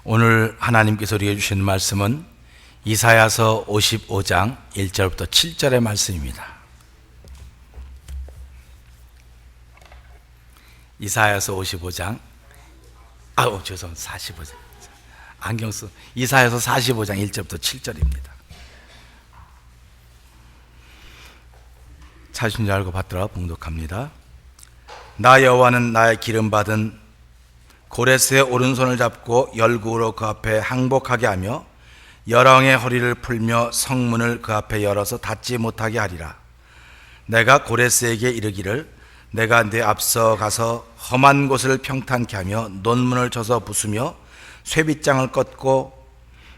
오늘 하나님께서 우리에게 주시는 말씀은 이사야서 55장 1절부터 7절의 말씀입니다. 이사야서 45장 45장 이사야서 45장 1절부터 7절입니다. 찾으신 줄 알고 받들어 봉독합니다. 나 여호와는 나의 기름받은 고레스의 오른손을 잡고 열구로 그 앞에 항복하게 하며 열왕의 허리를 풀며 성문을 그 앞에 열어서 닫지 못하게 하리라. 내가 고레스에게 이르기를 내가 네 앞서 가서 험한 곳을 평탄케 하며 논문을 쳐서 부수며 쇠빗장을 꺾고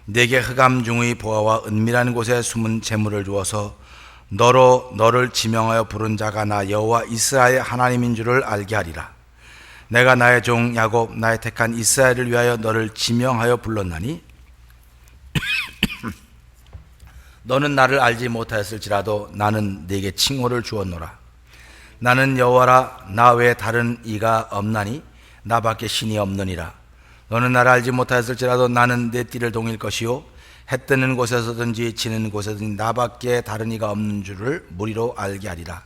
내게 흑암 중의 보화와 은밀한 곳에 숨은 재물을 주어서 너를 지명하여 부른 자가 나 여호와 이스라엘 하나님인 줄을 알게 하리라. 내가 나의 종 야곱 나의 택한 이스라엘을 위하여 너를 지명하여 불렀나니 너는 나를 알지 못하였을지라도 나는 네게 칭호를 주었노라. 나는 여호와라. 나 외에 다른 이가 없나니 나밖에 신이 없느니라. 너는 나를 알지 못하였을지라도 나는 내 띠를 동일 것이요 해 뜨는 곳에서든지 지는 곳에서든지 나밖에 다른 이가 없는 줄을 무리로 알게 하리라.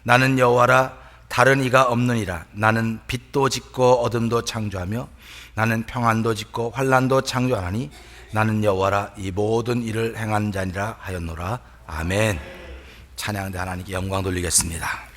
나는 여호와라. 다른 이가 없느니라. 나는 빛도 짓고 어둠도 창조하며 나는 평안도 짓고 환난도 창조하나니 나는 여호와라. 이 모든 일을 행한 자니라 하였노라. 아멘. 찬양대 하나님께 영광 돌리겠습니다.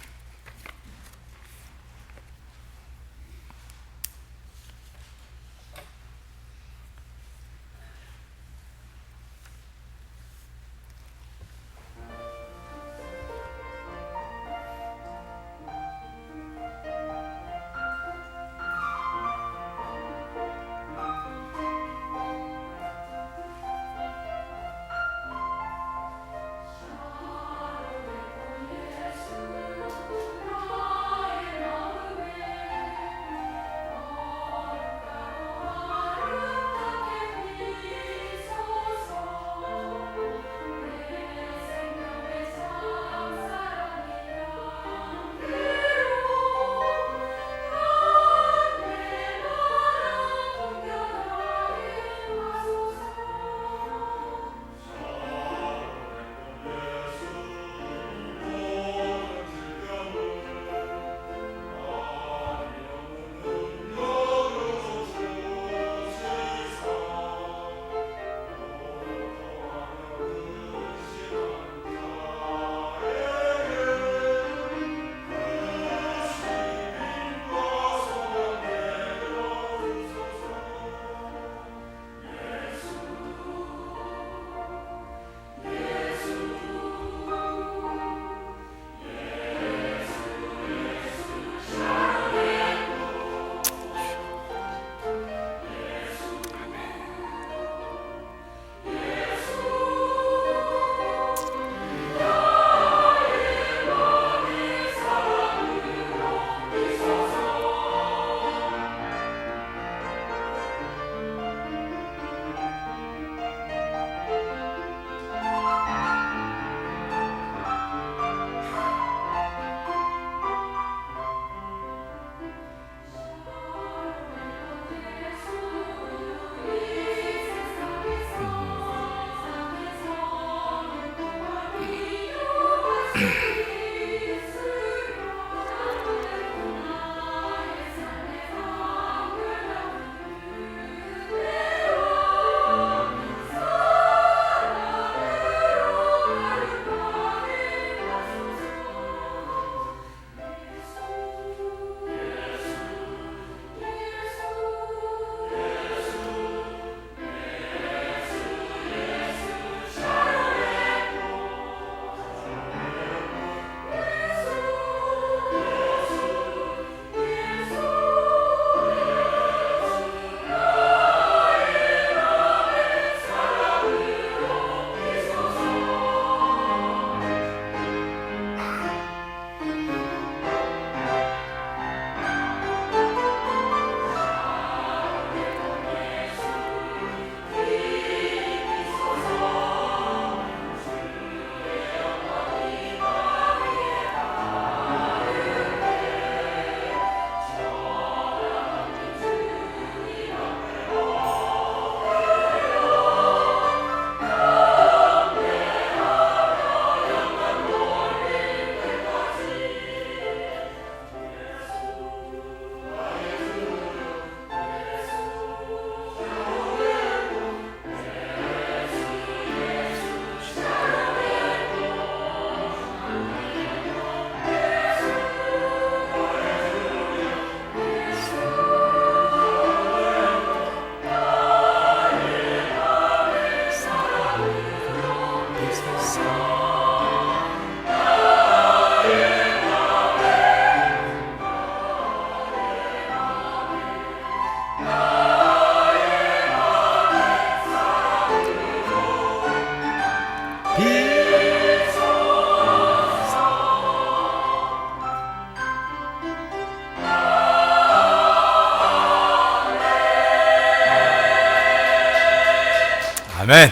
아멘.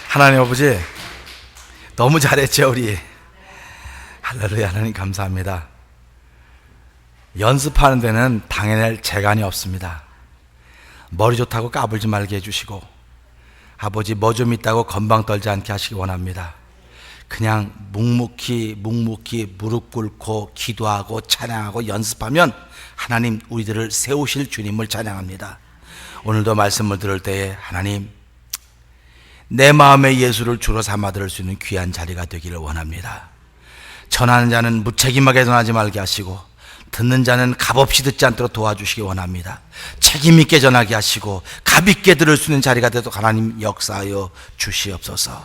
하나님 아버지, 너무 잘했죠, 우리. 할렐루야. 하나님 감사합니다. 연습하는 데는 당해낼 재간이 없습니다. 머리 좋다고 까불지 말게 해주시고, 아버지 뭐 좀 있다고 건방 떨지 않게 하시기 원합니다. 그냥 묵묵히 무릎 꿇고 기도하고 찬양하고 연습하면 하나님 우리들을 세우실 주님을 찬양합니다. 오늘도 말씀을 들을 때에 하나님, 내 마음의 예수를 주로 삼아 들을 수 있는 귀한 자리가 되기를 원합니다. 전하는 자는 무책임하게 전하지 말게 하시고, 듣는 자는 값없이 듣지 않도록 도와주시기 원합니다. 책임 있게 전하게 하시고 값 있게 들을 수 있는 자리가 되도록 하나님 역사하여 주시옵소서.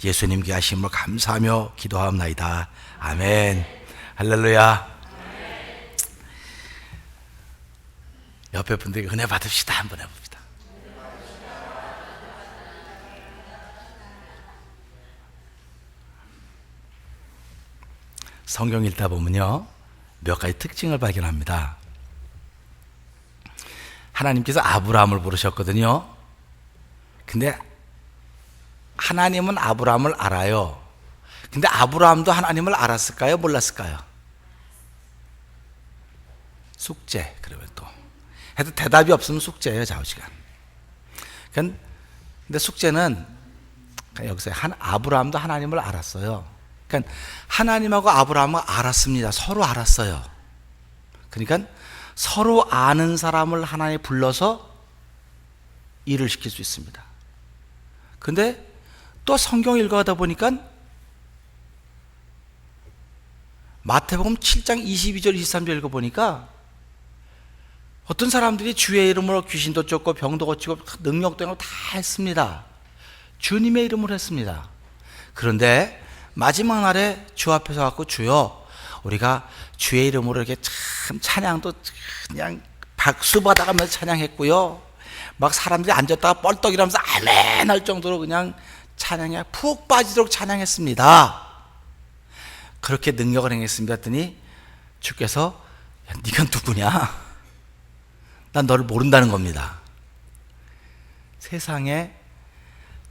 예수님께 하심을 감사하며 기도하옵나이다. 아멘. 할렐루야. 옆에 분들에게 은혜 받읍시다. 한번 해봅시다. 성경 읽다 보면요, 몇 가지 특징을 발견합니다. 하나님께서 아브라함을 부르셨거든요. 근데 하나님은 아브라함을 알아요. 근데 아브라함도 하나님을 알았을까요? 몰랐을까요? 숙제. 그러면 또 해도 대답이 없으면 숙제예요, 좌우시간. 근데 숙제는 여기서 아브라함도 하나님을 알았어요. 그러니까 하나님하고 아브라함은 알았습니다. 서로 알았어요. 그러니까 서로 아는 사람을 하나님 불러서 일을 시킬 수 있습니다. 근데 또 성경 읽어가다 보니까 마태복음 7장 22절 23절 읽어보니까 어떤 사람들이 주의 이름으로 귀신도 쫓고 병도 고치고 능력도 하고 다 했습니다. 주님의 이름으로 했습니다. 그런데 마지막 날에 주 앞에서 갖고, 주여, 우리가 주의 이름으로 이렇게 참 찬양도 그냥 박수 받아가면서 찬양했고요, 막 사람들이 앉았다가 뻘떡 일하면서 아멘 할 정도로 그냥 찬양에 푹 빠지도록 찬양했습니다. 그렇게 능력을 행했습니다 했더니 주께서, 야, 네가 누구냐? 난 너를 모른다는 겁니다. 세상에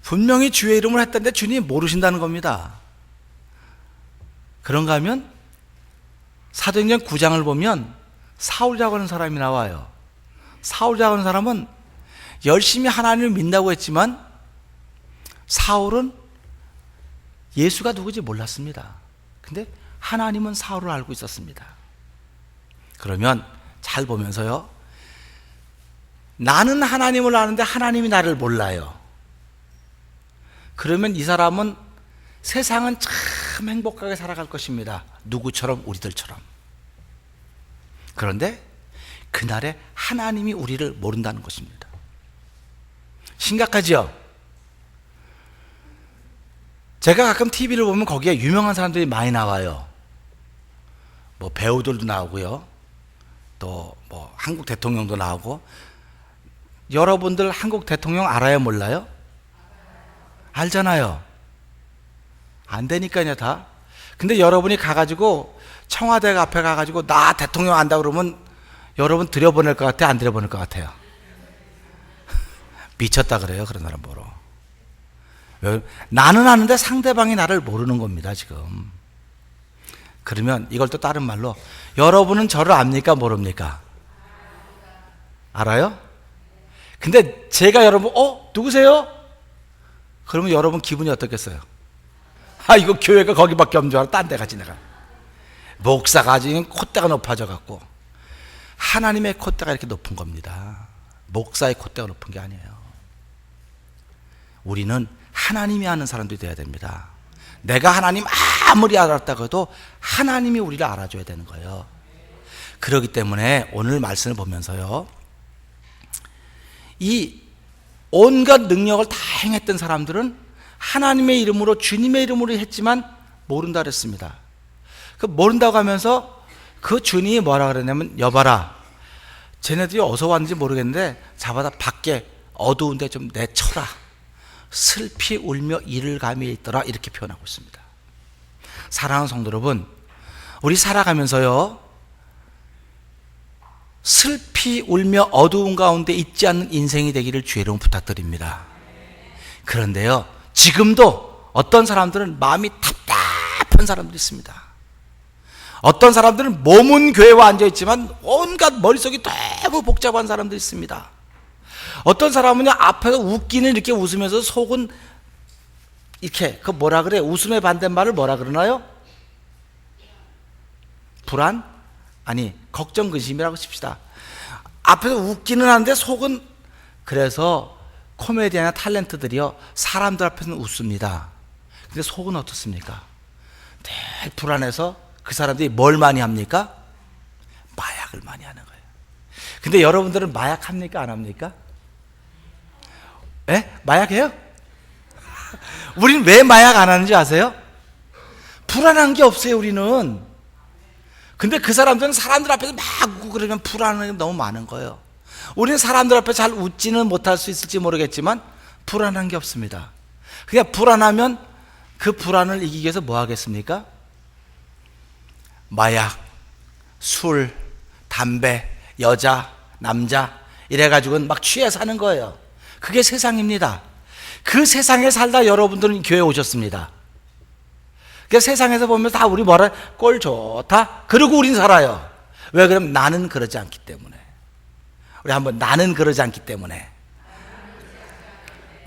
분명히 주의 이름을 했다는데 주님이 모르신다는 겁니다. 그런가 하면 사도행전 9장을 보면 사울이라고 하는 사람이 나와요. 사울이라고 하는 사람은 열심히 하나님을 믿는다고 했지만 사울은 예수가 누구지 몰랐습니다. 근데 하나님은 사울을 알고 있었습니다. 그러면 잘 보면서요, 나는 하나님을 아는데 하나님이 나를 몰라요. 그러면 이 사람은 세상은 참 행복하게 살아갈 것입니다. 누구처럼? 우리들처럼. 그런데 그날에 하나님이 우리를 모른다는 것입니다. 심각하죠? 제가 가끔 TV를 보면 거기에 유명한 사람들이 많이 나와요. 뭐 배우들도 나오고요, 또 뭐 한국 대통령도 나오고. 여러분들 한국 대통령 알아요, 몰라요? 알잖아요. 안 되니까요, 다. 근데 여러분이 가가지고 청와대 앞에 가가지고 나 대통령 안다 그러면 여러분 들여보낼 것 같아요, 안 들여보낼 것 같아요? 미쳤다 그래요, 그런 사람 보러. 나는 아는데 상대방이 나를 모르는 겁니다, 지금. 그러면 이걸 또 다른 말로, 여러분은 저를 압니까, 모릅니까? 알아요? 근데 제가 여러분, 누구세요? 그러면 여러분 기분이 어떻겠어요? 이거 교회가 거기밖에 없는 줄 알아. 딴 데 가지 내가. 목사가 아주 콧대가 높아져 갖고. 하나님의 콧대가 이렇게 높은 겁니다. 목사의 콧대가 높은 게 아니에요. 우리는 하나님이 아는 사람들이 돼야 됩니다. 내가 하나님 아무리 알았다고 해도 하나님이 우리를 알아줘야 되는 거예요. 그렇기 때문에 오늘 말씀을 보면서요, 이 온갖 능력을 다 행했던 사람들은 하나님의 이름으로, 주님의 이름으로 했지만 모른다 그랬습니다. 그 모른다고 하면서 그 주님이 뭐라 그랬냐면, 여봐라, 쟤네들이 어디서 왔는지 모르겠는데 잡아다 밖에 어두운 데 좀 내쳐라. 슬피 울며 이를 감이 있더라. 이렇게 표현하고 있습니다. 사랑하는 성도 여러분, 우리 살아가면서요, 슬피 울며 어두운 가운데 있지 않는 인생이 되기를 주의 이름으로 부탁드립니다. 그런데요, 지금도 어떤 사람들은 마음이 답답한 사람들이 있습니다. 어떤 사람들은 몸은 교회와 앉아있지만 온갖 머릿속이 너무 복잡한 사람들이 있습니다. 어떤 사람은 앞에서 웃기는 이렇게 웃으면서 속은 이렇게, 그 뭐라 그래? 웃음의 반대말을 뭐라 그러나요? 불안? 아니, 걱정, 근심이라고 칩시다. 앞에서 웃기는 하는데 속은, 그래서 코미디언이나 탤런트들이요, 사람들 앞에서는 웃습니다. 근데 속은 어떻습니까? 늘 불안해서 그 사람들이 뭘 많이 합니까? 마약을 많이 하는 거예요. 근데 여러분들은 마약 합니까? 안 합니까? 예? 마약해요? 우리는 왜 마약 안 하는지 아세요? 불안한 게 없어요, 우리는. 근데 그 사람들은 사람들 앞에서 막 웃고 그러면 불안한 게 너무 많은 거예요. 우리는 사람들 앞에 잘 웃지는 못할 수 있을지 모르겠지만 불안한 게 없습니다. 그냥 불안하면 그 불안을 이기기 위해서 뭐 하겠습니까? 마약, 술, 담배, 여자, 남자 이래가지고는 막 취해 사는 거예요. 그게 세상입니다. 그 세상에 살다 여러분들은 교회에 오셨습니다. 그 세상에서 보면 다 우리 뭐라, 꼴 좋다, 그러고 우린 살아요. 왜 그러면 나는 그러지 않기 때문에. 우리 한번 나는 그러지 않기 때문에.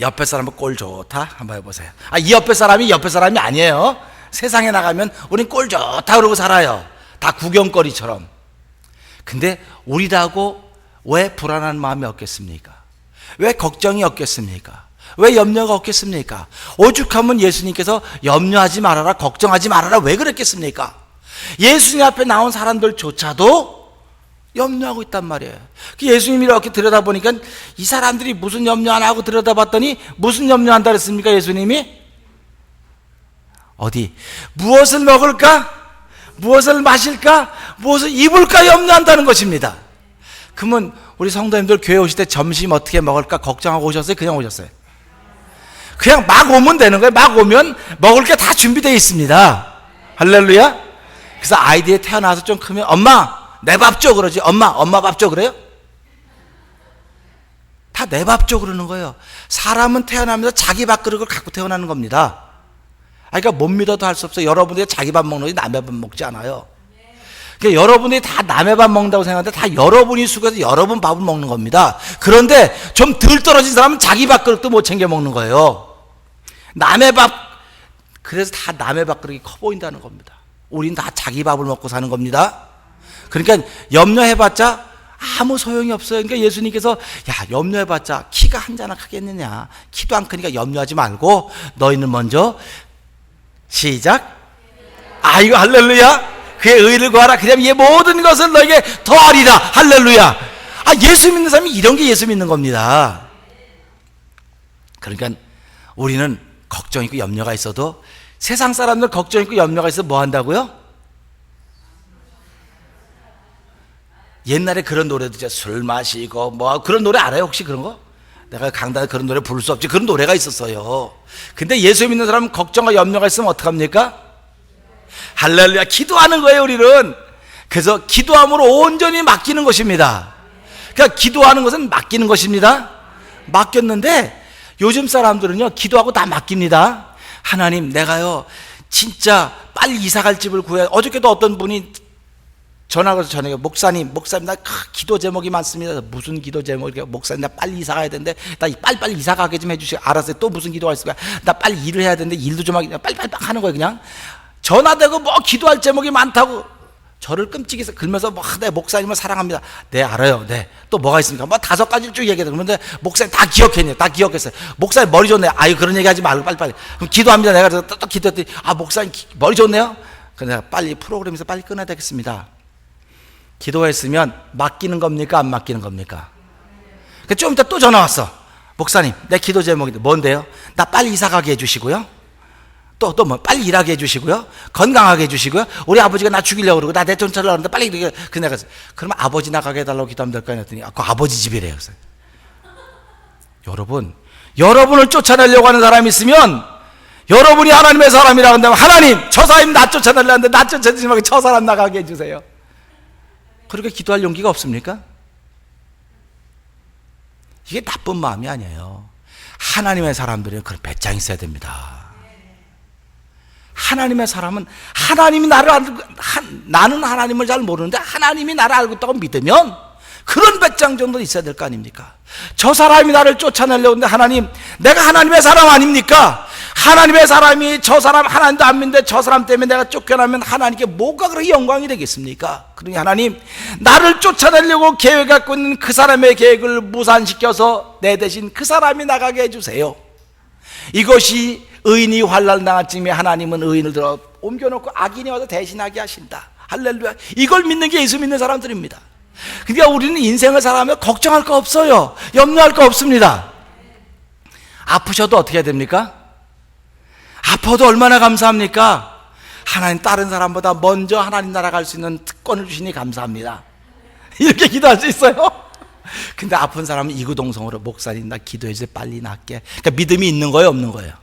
옆에 사람은 꼴 좋다 한번 해보세요. 이 옆에 사람이 옆에 사람이 아니에요. 세상에 나가면 우린 꼴 좋다 그러고 살아요. 다 구경거리처럼. 근데 우리라고 왜 불안한 마음이 없겠습니까? 왜 걱정이 없겠습니까? 왜 염려가 없겠습니까? 오죽하면 예수님께서 염려하지 말아라, 걱정하지 말아라 왜 그랬겠습니까? 예수님 앞에 나온 사람들조차도 염려하고 있단 말이에요. 예수님이 이렇게 들여다보니까 이 사람들이 무슨 염려 안 하고 들여다봤더니 무슨 염려한다 그랬습니까? 예수님이 어디 무엇을 먹을까? 무엇을 마실까? 무엇을 입을까? 염려한다는 것입니다. 그러면 우리 성도님들 교회 오실 때 점심 어떻게 먹을까 걱정하고 오셨어요? 그냥 오셨어요? 그냥 막 오면 되는 거예요. 막 오면 먹을 게 다 준비되어 있습니다. 할렐루야. 그래서 아이들이 태어나서 좀 크면 엄마 내 밥 줘 그러지. 엄마 밥 줘 그래요? 다 내 밥 줘 그러는 거예요. 사람은 태어나면서 자기 밥그릇을 갖고 태어나는 겁니다. 그러니까 못 믿어도 할 수 없어요. 여러분들이 자기 밥 먹는 거지 남의 밥 먹지 않아요. 그러니까 여러분들이 다 남의 밥 먹는다고 생각하는데 다 여러분이 숙여서 여러분 밥을 먹는 겁니다. 그런데 좀 덜 떨어진 사람은 자기 밥그릇도 못 챙겨 먹는 거예요. 남의 밥, 그래서 다 남의 밥그릇이 커 보인다는 겁니다. 우린 다 자기 밥을 먹고 사는 겁니다. 그러니까 염려해봤자 아무 소용이 없어요. 그러니까 예수님께서 야 염려해봤자 키가 한 자나 크겠느냐, 키도 안 크니까 염려하지 말고 너희는 먼저 시작. 이거 할렐루야. 그의 의를 구하라. 그러면 이 모든 것을 너에게 더하리라. 할렐루야. 예수 믿는 사람이 이런 게 예수 믿는 겁니다. 그러니까 우리는 걱정 있고 염려가 있어도, 세상 사람들 걱정 있고 염려가 있어도 뭐 한다고요? 옛날에 그런 노래도 있죠. 술 마시고 뭐 그런 노래 알아요? 혹시 그런 거? 내가 강단에 그런 노래 부를 수 없지. 그런 노래가 있었어요. 근데 예수 믿는 사람은 걱정과 염려가 있으면 어떡합니까? 할렐루야. 기도하는 거예요, 우리는. 그래서 기도함으로 온전히 맡기는 것입니다. 그러니까 기도하는 것은 맡기는 것입니다. 맡겼는데 요즘 사람들은요, 기도하고 다 맡깁니다. 하나님, 내가요, 진짜 빨리 이사갈 집을 구해. 어저께도 어떤 분이 전화가 와서 전화해요. 목사님, 나 기도 제목이 많습니다. 무슨 기도 제목이에요? 목사님, 나 빨리 이사 가야 되는데, 나 빨리 이사 가게 좀 해주시고. 알았어요. 또 무슨 기도가 있을까요? 나 빨리 일을 해야 되는데, 일도 좀 하게, 빨리 하는 거예요, 그냥. 전화되고 뭐 기도할 제목이 많다고 저를 끔찍해서 긁면서 내 목사님을 사랑합니다. 네, 알아요. 네. 또 뭐가 있습니까? 5가지를 쭉 얘기해요. 그런데 목사님 다 기억했네요. 다 기억했어요. 목사님 머리 좋네요. 그런 얘기 하지 말고 빨리. 그럼 기도합니다. 내가 또 기도했더니 목사님 머리 좋네요. 그래서 내가 빨리 프로그램에서 빨리 끊어야 되겠습니다. 기도했으면 맡기는 겁니까? 안 맡기는 겁니까? 좀 이따 또 전화 왔어. 목사님, 내 기도 제목인데 뭔데요? 나 빨리 이사 가게 해주시고요. 또 뭐 빨리 일하게 해주시고요. 건강하게 해주시고요. 우리 아버지가 나 죽이려고 그러고 나 내쫓으려고 하는데 빨리 이렇게. 그 내가 그러면 아버지 나가게 해달라고 기도하면 될까요? 했더니 그 아버지 집이래요. 그래서 여러분을 쫓아내려고 하는 사람이 있으면, 여러분이 하나님의 사람이라고 한다면 하나님, 저 사람 나 쫓아내려고 하는데 나 쫓아내지 말고 저 사람 나가게 해주세요. 그렇게 기도할 용기가 없습니까? 이게 나쁜 마음이 아니에요. 하나님의 사람들은 그런 배짱이 있어야 됩니다. 하나님의 사람은 하나님이 나를 알고, 나는 하나님을 잘 모르는데 하나님이 나를 알고 있다고 믿으면 그런 배짱 정도 있어야 될 거 아닙니까? 저 사람이 나를 쫓아내려고 하는데 하나님, 내가 하나님의 사람 아닙니까? 하나님의 사람이 저 사람 하나님도 안 믿는데 저 사람 때문에 내가 쫓겨나면 하나님께 뭐가 그렇게 영광이 되겠습니까? 그러니 하나님, 나를 쫓아내려고 계획 갖고 있는 그 사람의 계획을 무산시켜서 내 대신 그 사람이 나가게 해주세요. 이것이 의인이 환난 당할 쯤에 하나님은 의인을 들어 옮겨놓고 악인이 와서 대신하게 하신다. 할렐루야. 이걸 믿는 게 예수 믿는 사람들입니다. 그러니까 우리는 인생을 살아가며 걱정할 거 없어요. 염려할 거 없습니다. 아프셔도 어떻게 해야 됩니까? 아파도 얼마나 감사합니까? 하나님, 다른 사람보다 먼저 하나님 나라 갈 수 있는 특권을 주시니 감사합니다. 이렇게 기도할 수 있어요? 근데 아픈 사람은 이구동성으로, 목사님 나 기도해주세요, 빨리 낫게. 그러니까 믿음이 있는 거예요, 없는 거예요?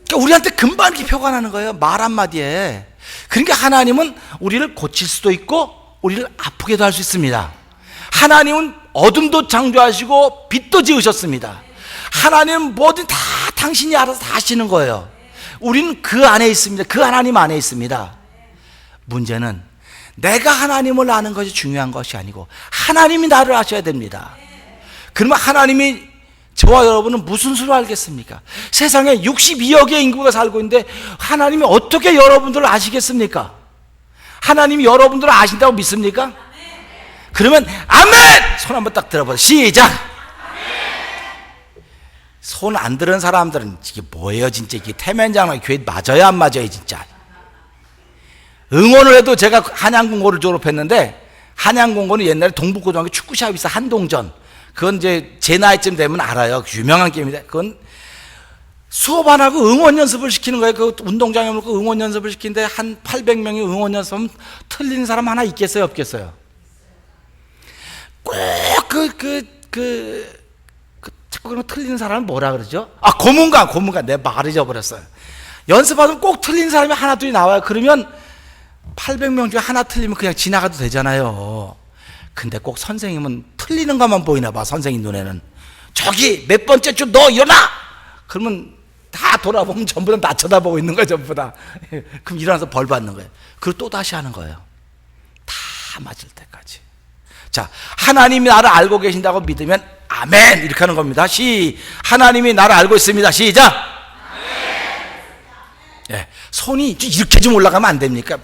그러니까 우리한테 금방 이렇게 표가 나는 거예요, 말 한마디에. 그러니까 하나님은 우리를 고칠 수도 있고 우리를 아프게도 할 수 있습니다. 하나님은 어둠도 창조하시고 빛도 지으셨습니다. 하나님은 뭐든 다 당신이 알아서 다 하시는 거예요. 우리는 그 안에 있습니다. 그 하나님 안에 있습니다. 문제는 내가 하나님을 아는 것이 중요한 것이 아니고 하나님이 나를 아셔야 됩니다. 그러면 하나님이 저와 여러분은 무슨 수로 알겠습니까? 세상에 62억의 인구가 살고 있는데 하나님이 어떻게 여러분들을 아시겠습니까? 하나님이 여러분들을 아신다고 믿습니까? 그러면 아멘! 손 한번 딱 들어보세요. 시작! 손 안 들은 사람들은 이게 뭐예요 진짜. 이게 태면장난 교회 맞아요 안 맞아요 진짜. 응원을 해도, 제가 한양공고를 졸업했는데 한양공고는 옛날에 동북고등학교 축구시합이 있어, 한동전. 그건 이제 제 나이쯤 되면 알아요. 유명한 게임인데 그건 수업 안 하고 응원 연습을 시키는 거예요. 그 운동장에 놓고 응원 연습을 시키는데 한 800명이 응원 연습하면 틀린 사람 하나 있겠어요 없겠어요? 꼭 자꾸 그러면 틀리는 사람은 뭐라 그러죠? 아, 고문관. 내 말을 잊어버렸어요. 연습하면 꼭 틀린 사람이 하나 둘이 나와요. 그러면 800명 중에 하나 틀리면 그냥 지나가도 되잖아요. 근데 꼭 선생님은 틀리는 것만 보이나 봐. 선생님 눈에는 저기 몇 번째 줄 너 일어나! 그러면 다 돌아보면 전부 다 나 쳐다보고 있는 거예요. 전부 다. 그럼 일어나서 벌 받는 거예요. 그리고 또 다시 하는 거예요. 다 맞을 때까지. 자, 하나님이 나를 알고 계신다고 믿으면 아멘 이렇게 하는 겁니다. 하나님이 나를 알고 있습니다. 시작. 네, 손이 이렇게 좀 올라가면 안 됩니까?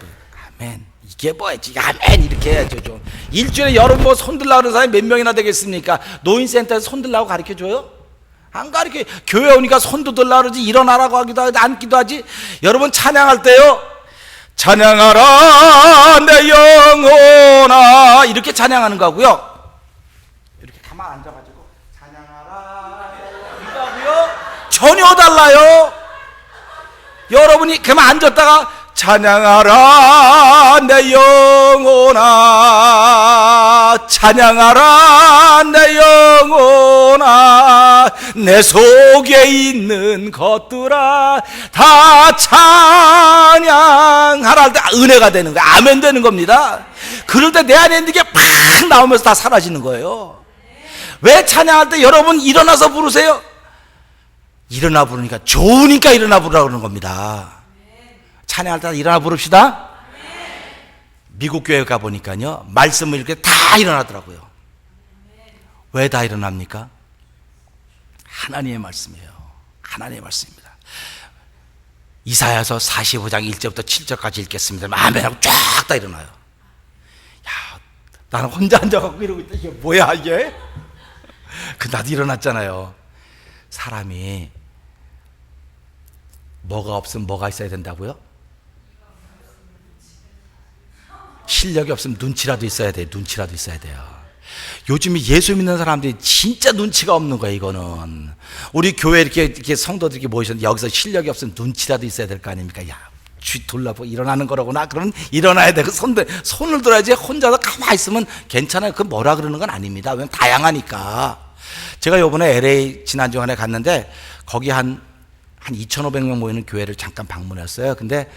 아멘. 이게 뭐였지? 아멘 이렇게 해야죠. 좀. 일주일에 여러분 뭐 손들라고 그러는 사람이 몇 명이나 되겠습니까? 노인센터에서 손들라고 가르쳐줘요? 안 가르쳐. 교회 오니까 손도 들라고 그러지, 일어나라고 하기도 하지, 앉기도 하지. 여러분 찬양할 때요, 찬양하라 내 영혼아 이렇게 찬양하는 거고요. 이렇게 가만 앉아가지고 찬양하라 이거 하고요. 전혀 달라요. 여러분이 가만 앉았다가 찬양하라 내 영혼아 찬양하라 내 영혼아 내 속에 있는 것들아 다 찬양하라 할 때 은혜가 되는 거예요. 아멘 되는 겁니다. 그럴 때 내 안에 있는 게 팍 나오면서 다 사라지는 거예요. 왜 찬양할 때 여러분 일어나서 부르세요? 일어나 부르니까 좋으니까 일어나 부르라고 그러는 겁니다. 찬양할 때 일어나 부릅시다. 미국 교회 가보니까요, 말씀을 이렇게 다 일어나더라고요. 왜 다 일어납니까? 하나님의 말씀이에요. 하나님의 말씀입니다. 이사야서 45장 1절부터 7절까지 읽겠습니다. 아멘 하고 쫙 다 일어나요. 야, 나는 혼자 앉아갖고 이러고 있다. 이게 뭐야 이게? 나도 일어났잖아요. 사람이 뭐가 없으면 뭐가 있어야 된다고요? 실력이 없으면 눈치라도 있어야 돼요. 눈치라도 있어야 돼요. 요즘에 예수 믿는 사람들이 진짜 눈치가 없는 거예요. 이거는 우리 교회 이렇게 성도들 이렇게 모이셨는데 여기서 실력이 없으면 눈치라도 있어야 될 거 아닙니까? 야, 쥐 둘러보고 일어나는 거라구나. 그러면 일어나야 돼. 손을 들어야지. 혼자서 가만히 있으면 괜찮아요. 그 뭐라 그러는 건 아닙니다. 왜냐면 다양하니까. 제가 요번에 LA 지난주간에 갔는데 거기 한 2,500명 모이는 교회를 잠깐 방문했어요. 근데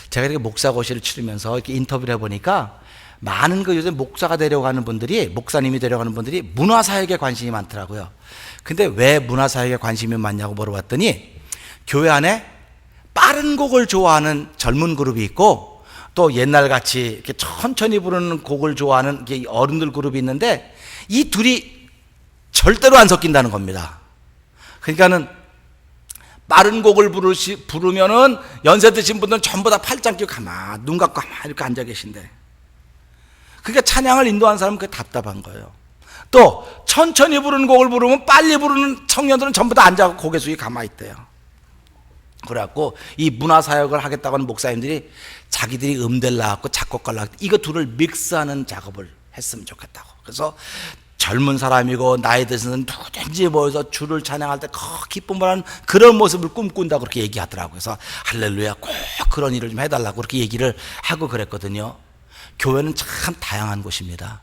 제가 이렇게 목사고시를 치르면서 이렇게 인터뷰를 해보니까 많은 요즘 목사가 되려고 하는 분들이, 목사님이 되려고 하는 분들이 문화사역에 관심이 많더라고요. 근데 왜 문화사역에 관심이 많냐고 물어봤더니 교회 안에 빠른 곡을 좋아하는 젊은 그룹이 있고 또 옛날같이 이렇게 천천히 부르는 곡을 좋아하는 어른들 그룹이 있는데 이 둘이 절대로 안 섞인다는 겁니다. 그러니까는 빠른 곡을 부르면은 연세 드신 분들은 전부 다 팔짱 끼고 가만 눈 감고 가만 이렇게 앉아 계신데, 그러니까 찬양을 인도하는 사람은 그게 답답한 거예요. 또 천천히 부르는 곡을 부르면 빨리 부르는 청년들은 전부 다 앉아서 고개 숙이 가만히 있대요. 그래갖고 이 문화사역을 하겠다고 하는 목사님들이 자기들이 음대를 나왔고 작곡가를 나왔고 이거 둘을 믹스하는 작업을 했으면 좋겠다고. 그래서 젊은 사람이고 나이 드신 누구든지 모여서 주를 찬양할 때 기쁨을 하는 그런 모습을 꿈꾼다고 그렇게 얘기하더라고요. 그래서 할렐루야, 꼭 그런 일을 좀 해달라고 그렇게 얘기를 하고 그랬거든요. 교회는 참 다양한 곳입니다.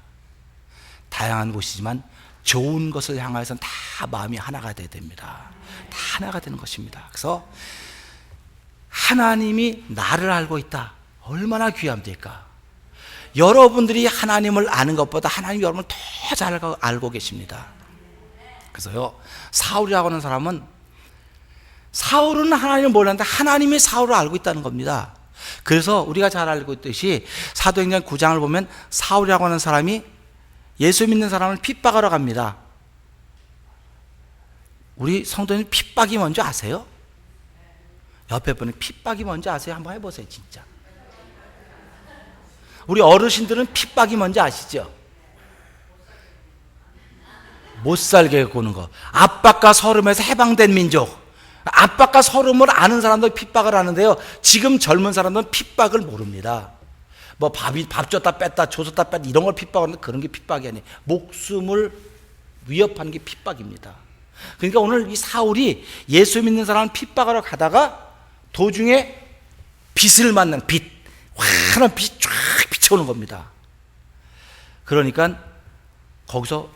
다양한 곳이지만 좋은 것을 향해서는 다 마음이 하나가 돼야 됩니다. 다 하나가 되는 것입니다. 그래서 하나님이 나를 알고 있다. 얼마나 귀합니까? 여러분들이 하나님을 아는 것보다 하나님이 여러분을 더 잘 알고 계십니다. 그래서요, 사울이라고 하는 사람은, 사울은 하나님을 몰랐는데 하나님이 사울을 알고 있다는 겁니다. 그래서 우리가 잘 알고 있듯이 사도행전 9장을 보면 사울이라고 하는 사람이 예수 믿는 사람을 핍박하러 갑니다. 우리 성도님 핍박이 뭔지 아세요? 옆에 분은 핍박이 뭔지 아세요? 한번 해보세요. 진짜 우리 어르신들은 핍박이 뭔지 아시죠? 못 살게 구는 거. 압박과 서름에서 해방된 민족, 압박과 서름을 아는 사람들 핍박을 하는데요, 지금 젊은 사람들은 핍박을 모릅니다. 뭐 밥 줬다 뺐다 줬다 뺐다 이런 걸 핍박하는데 그런 게 핍박이 아니에요. 목숨을 위협하는 게 핍박입니다. 그러니까 오늘 이 사울이 예수 믿는 사람을 핍박하러 가다가 도중에 빛을 만난 환한 빛이 쫙 비쳐오는 겁니다. 그러니까 거기서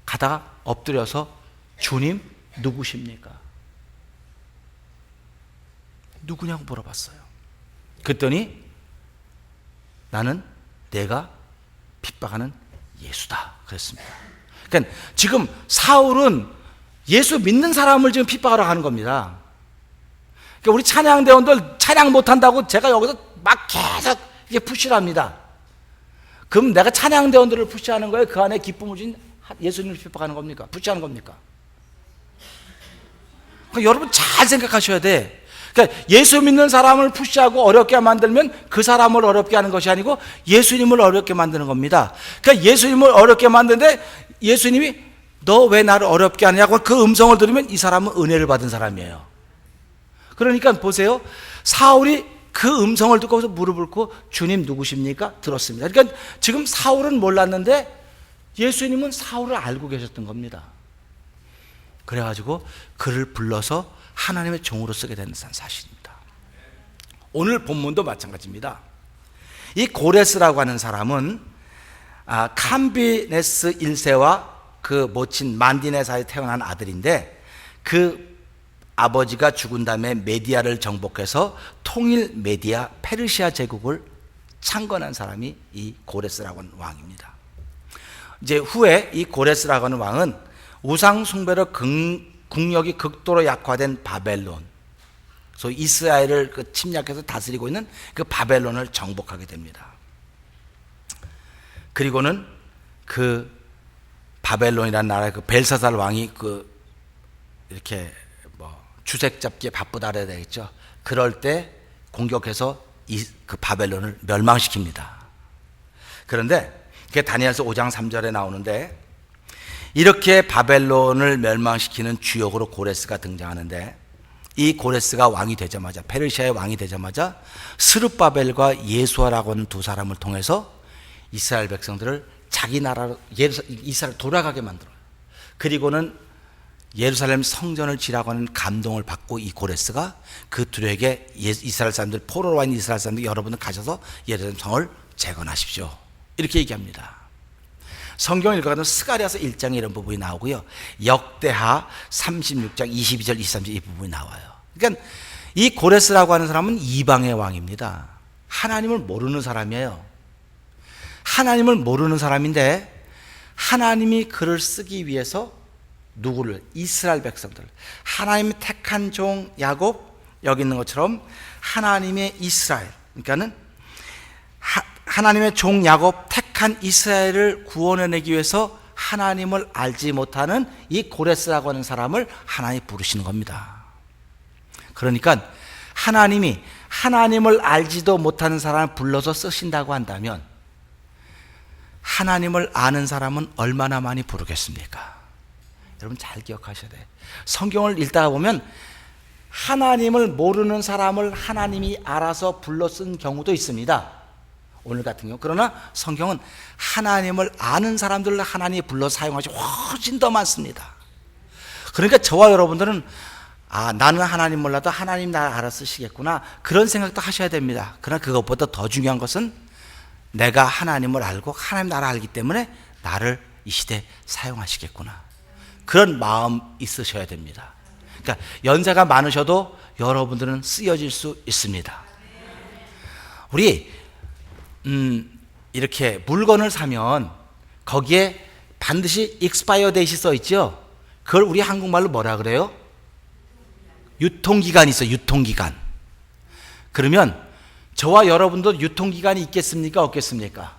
가다가 엎드려서 주님 누구십니까? 누구냐고 물어봤어요. 그랬더니 나는 내가 핍박하는 예수다 그랬습니다. 그러니까 지금 사울은 예수 믿는 사람을 지금 핍박하러 가는 겁니다. 그러니까 우리 찬양대원들 찬양 못한다고 제가 여기서 막 계속 이게 푸시를 합니다. 그럼 내가 찬양대원들을 푸시하는 거예요? 그 안에 기쁨을 준 예수님을 핍박하는 겁니까? 푸시하는 겁니까? 그러니까 여러분 잘 생각하셔야 돼. 그러니까 예수 믿는 사람을 푸시하고 어렵게 만들면 그 사람을 어렵게 하는 것이 아니고 예수님을 어렵게 만드는 겁니다. 그러니까 예수님을 어렵게 만드는데 예수님이 너 왜 나를 어렵게 하느냐고 그 음성을 들으면 이 사람은 은혜를 받은 사람이에요. 그러니까 보세요. 사울이 그 음성을 듣고서 무릎을 꿇고 주님 누구십니까? 들었습니다. 그러니까 지금 사울은 몰랐는데 예수님은 사울을 알고 계셨던 겁니다. 그래가지고 그를 불러서 하나님의 종으로 쓰게 되는 사실입니다. 오늘 본문도 마찬가지입니다. 이 고레스라고 하는 사람은 캄비네스 1세와 그 모친 만디네사에 태어난 아들인데, 그 아버지가 죽은 다음에 메디아를 정복해서 통일 메디아 페르시아 제국을 창건한 사람이 이 고레스라고 하는 왕입니다. 이제 후에 이 고레스라고 하는 왕은 우상 숭배로 국력이 극도로 약화된 바벨론, 소위 이스라엘을 침략해서 다스리고 있는 그 바벨론을 정복하게 됩니다. 그리고는 그 바벨론이라는 나라의 그 벨사살 왕이 이렇게 주색 잡기에 바쁘다 그래야 되겠죠. 그럴 때 공격해서 그 바벨론을 멸망시킵니다. 그런데 그게 다니엘서 5장 3절에 나오는데, 이렇게 바벨론을 멸망시키는 주역으로 고레스가 등장하는데, 이 고레스가 왕이 되자마자, 페르시아의 왕이 되자마자 스룹바벨과 예수아라고 하는 두 사람을 통해서 이스라엘 백성들을 자기 나라로 이스라엘 돌아가게 만들어요. 그리고는 예루살렘 성전을 지라고 하는 감동을 받고 이 고레스가 그 둘에게 이스라엘 사람들, 포로로 와 있는 이스라엘 사람들, 여러분들 가셔서 예루살렘 성을 재건하십시오 이렇게 얘기합니다. 성경을 읽어가면 스가랴서 1장에 이런 부분이 나오고요, 역대하 36장 22절 23절 이 부분이 나와요. 그러니까 이 고레스라고 하는 사람은 이방의 왕입니다. 하나님을 모르는 사람이에요. 하나님을 모르는 사람인데 하나님이 그를 쓰기 위해서 누구를? 이스라엘 백성들. 하나님의 택한 종 야곱, 여기 있는 것처럼 하나님의 이스라엘, 그러니까는 하나님의 종 야곱 택한 이스라엘을 구원해내기 위해서 하나님을 알지 못하는 이 고레스라고 하는 사람을 하나님이 부르시는 겁니다. 그러니까 하나님이 하나님을 알지도 못하는 사람을 불러서 쓰신다고 한다면 하나님을 아는 사람은 얼마나 많이 부르겠습니까? 여러분 잘 기억하셔야 돼요. 성경을 읽다가 보면 하나님을 모르는 사람을 하나님이 알아서 불러 쓴 경우도 있습니다. 오늘 같은 경우. 그러나 성경은 하나님을 아는 사람들을 하나님이 불러 사용하시 훨씬 더 많습니다. 그러니까 저와 여러분들은 나는 하나님 몰라도 하나님 나를 알아 쓰시겠구나, 그런 생각도 하셔야 됩니다. 그러나 그것보다 더 중요한 것은 내가 하나님을 알고 하나님 나를 알기 때문에 나를 이 시대에 사용하시겠구나, 그런 마음 있으셔야 됩니다. 그러니까 연세가 많으셔도 여러분들은 쓰여질 수 있습니다. 우리 이렇게 물건을 사면 거기에 반드시 익스파이어 데이시 써 있죠. 그걸 우리 한국말로 뭐라 그래요? 유통기간이 있어요. 유통기간. 그러면 저와 여러분도 유통기간이 있겠습니까? 없겠습니까?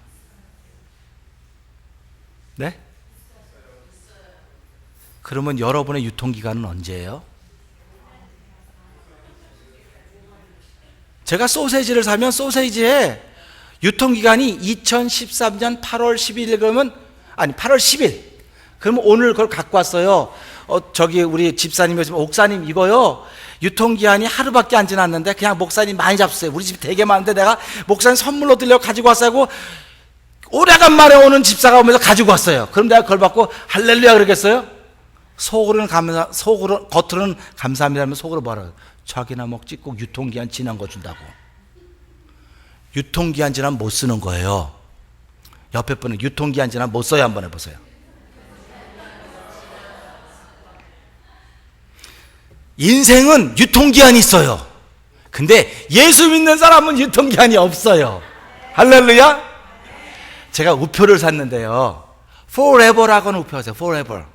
네? 그러면 여러분의 유통기간은 언제예요? 제가 소세지를 사면 소세지에 유통기간이 2013년 8월 11일 그러면, 아니 8월 10일, 그러면 오늘 그걸 갖고 왔어요. 저기 우리 집사님이 목사님 이거요 유통기한이 하루밖에 안 지났는데 그냥 목사님 많이 잡수세요. 우리 집 되게 많은데 내가 목사님 선물로 드리려고 가지고 왔어요 하고 오래간만에 오는 집사가 오면서 가지고 왔어요. 그럼 내가 그걸 받고 할렐루야 그러겠어요? 겉으로는 감사합니다면 속으로 뭐라고? 자기나 먹지, 꼭 유통기한 지난 거 준다고. 유통기한 지나면 못 쓰는 거예요. 옆에 분은 유통기한 지나면 못 써요. 한번 해보세요. 인생은 유통기한이 있어요. 근데 예수 믿는 사람은 유통기한이 없어요. 할렐루야. 제가 우표를 샀는데요, forever라고 하는 우표가 있어요. forever.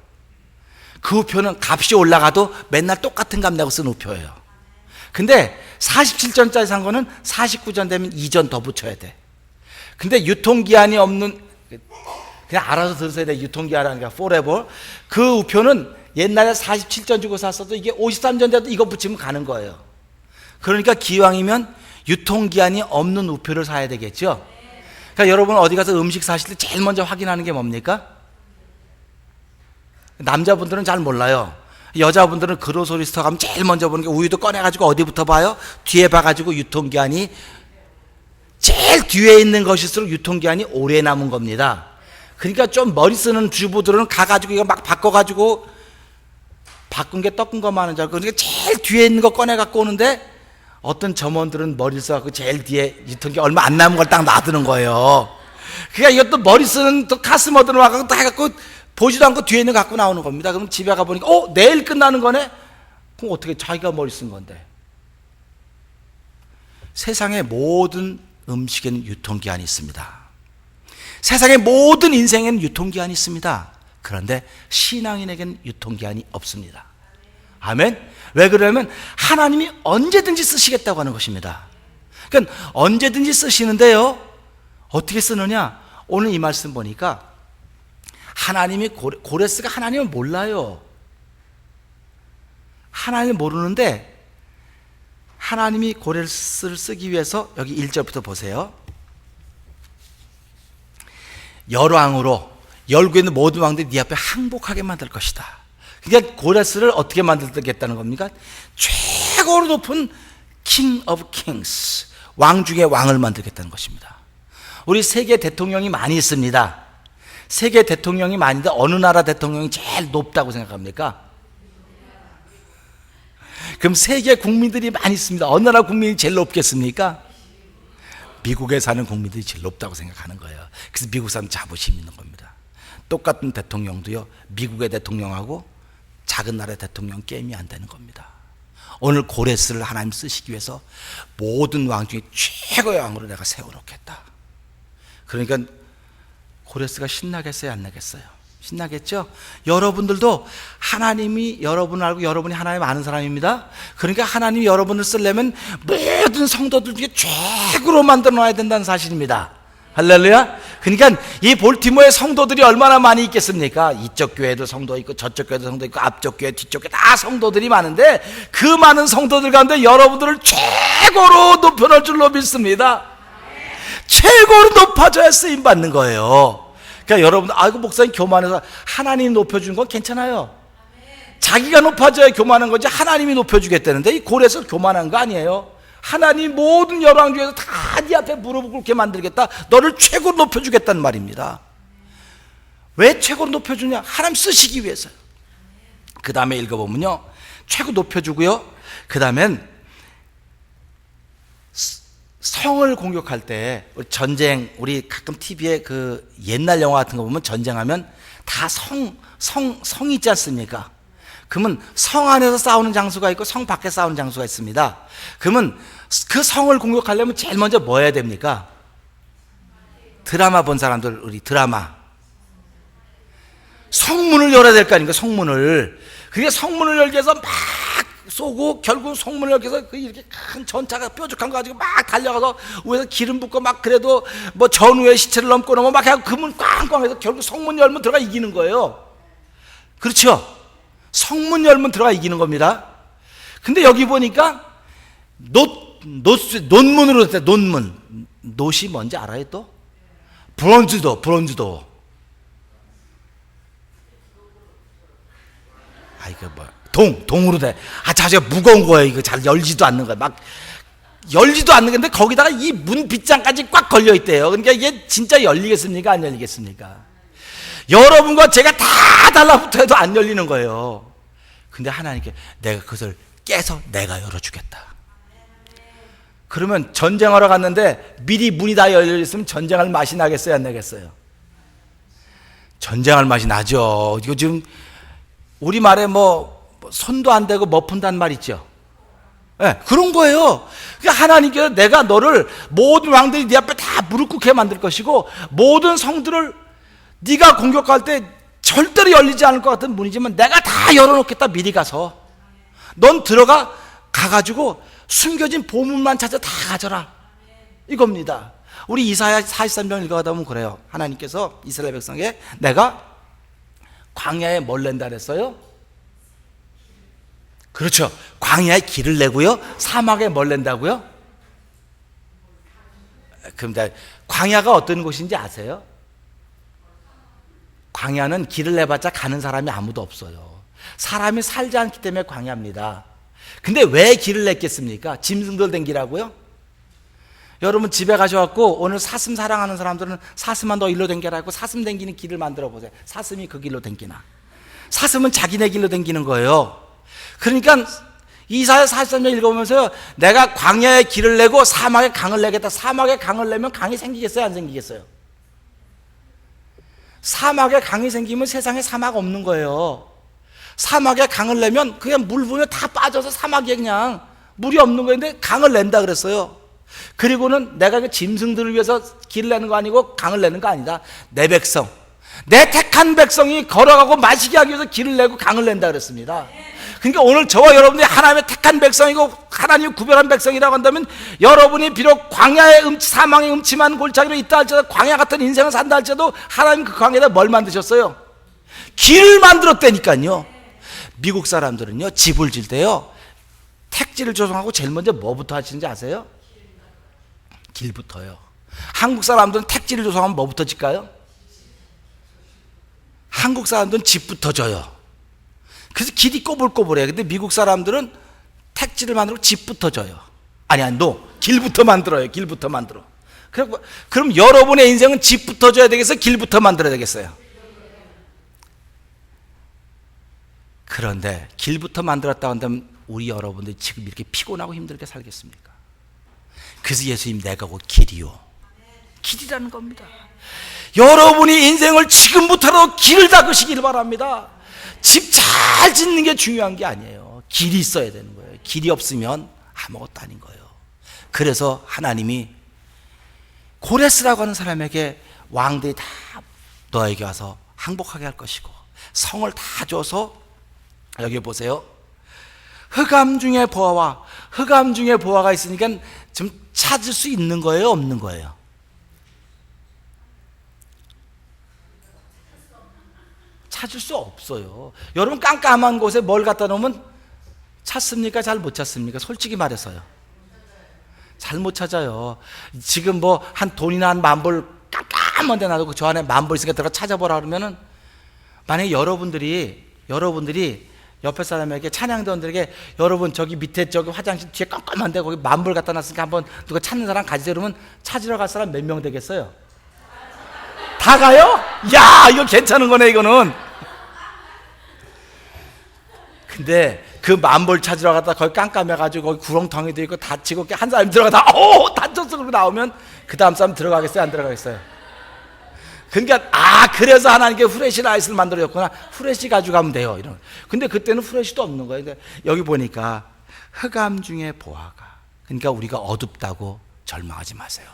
그 우표는 값이 올라가도 맨날 똑같은 값 내고 쓴 우표예요. 근데 47전짜리 산 거는 49전 되면 2전 더 붙여야 돼. 근데 유통기한이 없는, 그냥 알아서 들으셔야 돼. 유통기한이라는 게 forever. 그 우표는 옛날에 47전 주고 샀어도 이게 53전 돼도 이거 붙이면 가는 거예요. 그러니까 기왕이면 유통기한이 없는 우표를 사야 되겠죠. 그러니까 여러분 어디 가서 음식 사실 때 제일 먼저 확인하는 게 뭡니까? 남자분들은 잘 몰라요. 여자분들은 그로소리 스토어 가면 제일 먼저 보는 게 우유도 꺼내가지고 어디부터 봐요? 뒤에 봐가지고 유통기한이 제일 뒤에 있는 것일수록 유통기한이 오래 남은 겁니다. 그러니까 좀 머리 쓰는 주부들은 가가지고 이거 막 바꿔가지고 바꾼 게 떡은 것만 하는 줄 알고, 그러니까 제일 뒤에 있는 거 꺼내갖고 오는데 어떤 점원들은 머리를 써갖고 제일 뒤에 유통기한 얼마 안 남은 걸 딱 놔두는 거예요. 그러니까 이것도 머리 쓰는 또 카스머드는 와갖고 딱 해갖고 보지도 않고 뒤에 있는 거 갖고 나오는 겁니다. 그럼 집에 가보니까 내일 끝나는 거네? 그럼 어떻게 자기가 머리 쓴 건데. 세상의 모든 음식에는 유통기한이 있습니다. 세상의 모든 인생에는 유통기한이 있습니다. 그런데 신앙인에게는 유통기한이 없습니다. 아멘. 왜 그러냐면 하나님이 언제든지 쓰시겠다고 하는 것입니다. 그러니까 언제든지 쓰시는데요, 어떻게 쓰느냐? 오늘 이 말씀 보니까 하나님이 고레스가 하나님을 몰라요. 하나님을 모르는데 하나님이 고레스를 쓰기 위해서 여기 1절부터 보세요. 열왕으로 열국에 있는 모든 왕들이 네 앞에 항복하게 만들 것이다. 그러니까 고레스를 어떻게 만들겠다는 겁니까? 최고로 높은 King of Kings, 왕 중에 왕을 만들겠다는 것입니다. 우리 세계 대통령이 많이 있습니다. 세계 대통령이 많은데 어느 나라 대통령이 제일 높다고 생각합니까? 그럼 세계 국민들이 많이 있습니다. 어느 나라 국민이 제일 높겠습니까? 미국에 사는 국민들이 제일 높다고 생각하는 거예요. 그래서 미국 사람 자부심 있는 겁니다. 똑같은 대통령도요, 미국의 대통령하고 작은 나라의 대통령 게임이 안 되는 겁니다. 오늘 고레스를 하나님 쓰시기 위해서 모든 왕 중에 최고의 왕으로 내가 세워놓겠다. 그러니까 고레스가 신나겠어요, 안 나겠어요? 신나겠죠? 여러분들도 하나님이 여러분을 알고 여러분이 하나님 아는 사람입니다. 그러니까 하나님이 여러분을 쓰려면 모든 성도들 중에 최고로 만들어 놔야 된다는 사실입니다. 할렐루야. 그러니까 이 볼티모어의 성도들이 얼마나 많이 있겠습니까? 이쪽 교회도 성도 있고 저쪽 교회도 성도 있고 앞쪽 교회 뒤쪽 교회 다 성도들이 많은데 그 많은 성도들 가운데 여러분들을 최고로 높여놓을 줄로 믿습니다. 최고로 높아져야 쓰임받는 거예요. 그러니까 여러분들 아이고 목사님 교만해서 하나님 높여준 건 괜찮아요. 자기가 높아져야 교만한 거지 하나님이 높여주겠다는데 이 고래에서 교만한 거 아니에요. 하나님 모든 열왕 중에서 다 네 앞에 무릎을 꿇게 만들겠다. 너를 최고로 높여주겠다는 말입니다. 왜 최고로 높여주냐? 하나님 쓰시기 위해서요. 그 다음에 읽어보면요, 최고 높여주고요, 그 다음엔 성을 공격할 때 전쟁, 우리 가끔 TV에 그 옛날 영화 같은 거 보면 전쟁하면 다 성이 있지 않습니까? 그러면 성 안에서 싸우는 장소가 있고 성 밖에 싸우는 장소가 있습니다. 그러면 그 성을 공격하려면 제일 먼저 뭐 해야 됩니까? 드라마 본 사람들, 우리 드라마 성문을 열어야 될 거 아닙니까? 성문을. 그게 성문을 열기 위해서 막 쏘고 결국 성문을 열기 위해서 이렇게 큰 전차가 뾰족한 거 가지고 막 달려가서 위에서 기름 붓고 막 그래도 뭐 전우의 시체를 넘고 넘어 막 해서 그 문 꽝꽝 해서 결국 성문 열면 들어가 이기는 거예요. 그렇죠? 성문 열면 들어가 이기는 겁니다. 근데 여기 보니까 논문으로 됐대. 논문. 놋이 뭔지 알아요 또? 브론즈도. 아, 이거 뭐야? 동으로 돼. 아, 자주 무거운 거예요. 이거 잘 열지도 않는 거야. 막 열지도 않는 건데 거기다가 이 문 빗장까지 꽉 걸려 있대요. 그러니까 이게 진짜 열리겠습니까? 안 열리겠습니까? 여러분과 제가 다 달라붙어 해도 안 열리는 거예요. 근데 하나님께 내가 그것을 깨서 내가 열어주겠다. 그러면 전쟁하러 갔는데 미리 문이 다 열려 있으면 전쟁할 맛이 나겠어요? 안 나겠어요? 전쟁할 맛이 나죠. 이거 지금 우리말에 뭐 손도 안 대고 머푼다는 말 있죠. 네, 그런 거예요. 그러니까 하나님께서 내가 너를 모든 왕들이 네 앞에 다 무릎 꿇게 만들 것이고 모든 성들을 네가 공격할 때 절대로 열리지 않을 것 같은 문이지만 내가 다 열어놓겠다. 미리 가서 넌 가가지고 숨겨진 보물만 찾아 다 가져라 이겁니다. 우리 이사야 43장 읽어가다 보면 그래요. 하나님께서 이스라엘 백성에게 내가 광야에 뭘 낸다 그랬어요? 그렇죠. 광야에 길을 내고요, 사막에 뭘 낸다고요? 그럼 광야가 어떤 곳인지 아세요? 광야는 길을 내봤자 가는 사람이 아무도 없어요. 사람이 살지 않기 때문에 광야입니다. 근데 왜 길을 냈겠습니까? 짐승들 댕기라고요? 여러분 집에 가셔갖고 오늘 사슴 사랑하는 사람들은 사슴아 너 일로 댕겨라고 사슴 댕기는 길을 만들어 보세요. 사슴이 그 길로 댕기나? 사슴은 자기네 길로 댕기는 거예요. 그러니까 이사야 43장 읽어보면서 내가 광야에 길을 내고 사막에 강을 내겠다. 사막에 강을 내면 강이 생기겠어요? 안 생기겠어요? 사막에 강이 생기면 세상에 사막 없는 거예요. 사막에 강을 내면 그냥 물 부으면 다 빠져서 사막에 그냥 물이 없는 거인데 강을 낸다 그랬어요. 그리고는 내가 그 짐승들을 위해서 길을 내는 거 아니고 강을 내는 거 아니다. 내 백성, 내 택한 백성이 걸어가고 마시게 하기 위해서 길을 내고 강을 낸다 그랬습니다. 그러니까 오늘 저와 여러분들이 하나님의 택한 백성이고 하나님이 구별한 백성이라고 한다면 여러분이 비록 광야의 사망의 음침한 골짜기로 있다 할지라도 광야 같은 인생을 산다 할지라도 하나님 그 광야에다 뭘 만드셨어요? 길을 만들었다니까요. 미국 사람들은요 집을 질 때요 택지를 조성하고 제일 먼저 뭐부터 하시는지 아세요? 길부터요. 한국 사람들은 택지를 조성하면 뭐부터 질까요? 한국 사람들은 집부터 져요. 그래서 길이 꼬불꼬불해요. 근데 미국 사람들은 택지를 만들고 집부터 져요. 길부터 만들어요. 길부터 만들어. 그럼 여러분의 인생은 집부터 져야 되겠어요? 길부터 만들어야 되겠어요? 그런데 길부터 만들었다 한다면 우리 여러분들이 지금 이렇게 피곤하고 힘들게 살겠습니까? 그래서 예수님 내가 곧 길이요. 길이라는 겁니다. 여러분이 인생을 지금부터라도 길을 닦으시길 바랍니다. 집 잘 짓는 게 중요한 게 아니에요. 길이 있어야 되는 거예요. 길이 없으면 아무것도 아닌 거예요. 그래서 하나님이 고레스라고 하는 사람에게 왕들이 다 너에게 와서 항복하게 할 것이고, 성을 다 줘서, 여기 보세요, 흑암 중에 보아와, 흑암 중에 보아가 있으니까 좀 찾을 수 있는 거예요, 없는 거예요? 찾을 수 없어요. 여러분, 깜깜한 곳에 뭘 갖다 놓으면 찾습니까? 잘 못 찾습니까? 솔직히 말해서요. 잘 못 찾아요. 지금 뭐 한 돈이나 한 10,000불 깜깜한 데 놔두고 저 안에 10,000불 있으니까 들어가 찾아보라 그러면은, 만약에 여러분들이 옆에 사람에게, 찬양대원들에게, 여러분 저기 밑에 저기 화장실 뒤에 깜깜한데 거기 10,000불 갖다 놨으니까 한번 누가 찾는 사람 가지세요 그러면 찾으러 갈 사람 몇 명 되겠어요? 다 가요? 야, 이거 괜찮은 거네, 이거는. 근데 그 10,000불 찾으러 갔다 거기 깜깜해가지고 거기 구렁텅이도 있고 다치고 한 사람이 들어가다 다쳤어 그러고 나오면 그 다음 사람 들어가겠어요, 안 들어가겠어요? 그러니까 그래서 하나님께 후레쉬 라이트를 만들어줬구나, 후레쉬 가지고 가면 돼요, 이런. 근데 그때는 후레쉬도 없는 거예요. 근데 여기 보니까 흑암 중에 보아가, 그러니까 우리가 어둡다고 절망하지 마세요.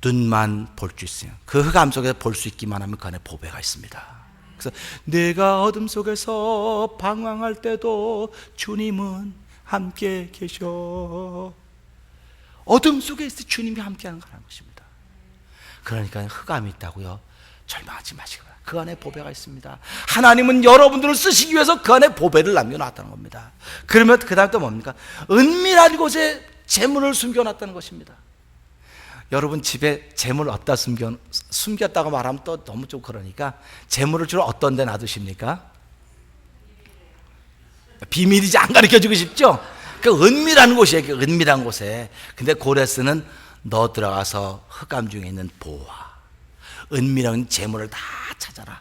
눈만 볼 수 있어요. 그 흑암 속에서 볼 수 있기만 하면 그 안에 보배가 있습니다. 그래서 내가 어둠 속에서 방황할 때도 주님은 함께 계셔. 어둠 속에 있을 때 주님이 함께하는 거라는 것입니다. 그러니까 흑암이 있다고요, 절망하지 마시고, 그 안에 보배가 있습니다. 하나님은 여러분들을 쓰시기 위해서 그 안에 보배를 남겨놨다는 겁니다. 그러면 그 다음 또 뭡니까? 은밀한 곳에 재물을 숨겨놨다는 것입니다. 여러분 집에 재물 어디다 숨겼다고 말하면 또 너무 좀 그러니까, 재물을 주로 어떤 데 놔두십니까? 비밀이지, 안 가르쳐주고 싶죠? 그 은밀한 곳이에요, 그 은밀한 곳에. 근데 고레스는 너 들어가서 흑암 중에 있는 보아, 은밀한 재물을 다 찾아라.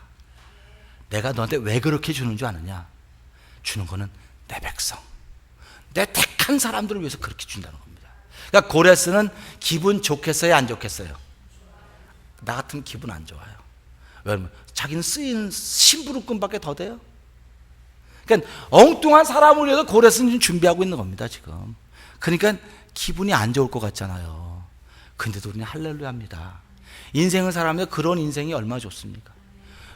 내가 너한테 왜 그렇게 주는 줄 아느냐? 주는 거는 내 백성, 내 택한 사람들을 위해서 그렇게 준다는 겁니다. 그러니까 고레스는 기분 좋겠어요, 안 좋겠어요? 나 같으면 기분 안 좋아요. 왜냐면 자기는 쓰이는 심부름꾼밖에 더 돼요. 그러니까 엉뚱한 사람을 위해서 고레스는 지금 준비하고 있는 겁니다, 지금. 그러니까 기분이 안 좋을 것 같잖아요. 근데도 우리는 할렐루야 합니다. 인생을 살아가면서 그런 인생이 얼마나 좋습니까?